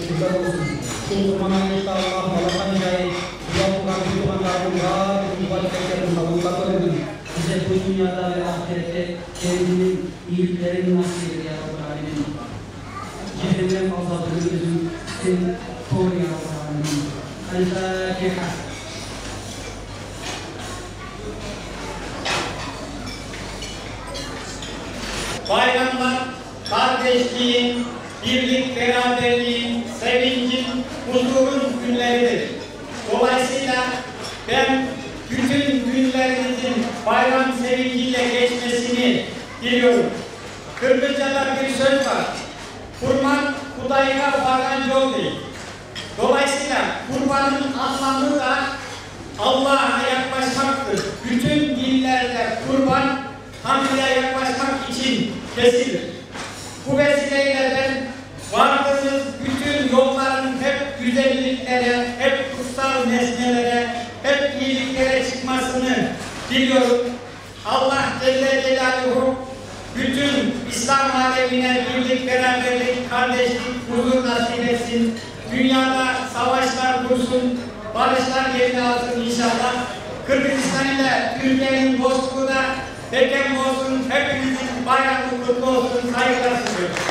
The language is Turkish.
kita usul. Sungguh menangis Allah melakukan jahit. Dia bukan Tuhan Allah membuat kerja bersama dengan bisa punya dari akhirnya ini masih dia orang ini. Jadi Allah berikan sempurna orang ini. Anda kekal. Bayramlar kardeşliğin, birlik, beraberliğin, sevincin, huzurun günleridir. Dolayısıyla ben bütün günlerinizin bayram sevinciyle geçmesini diliyorum. Kırgızca'da bir söz var. Kurban Kudayı'na vargan yol değil. Dolayısıyla kurbanın anlamı da Allah'a yaklaşmaktır. Bütün dillerde kurban Tanrı'ya yaklaşmak için kesilir. Bu vesileyle ben vardığınız bütün yolların hep güzelliklere, hep kutsal nesnelere, hep iyiliklere çıkmasını diliyorum. Allah Celle Celaluhu bütün İslam alemine birlik, beraberlik, kardeşlik, huzur nasip etsin. Dünyada savaşlar dursun, barışlar yerini alsın inşallah. Kırgızistan ile Türkiye'nin dostluğu da Pekemli olsun, hepinizin bayramı kutlu olsun, saygılar sunuyorum.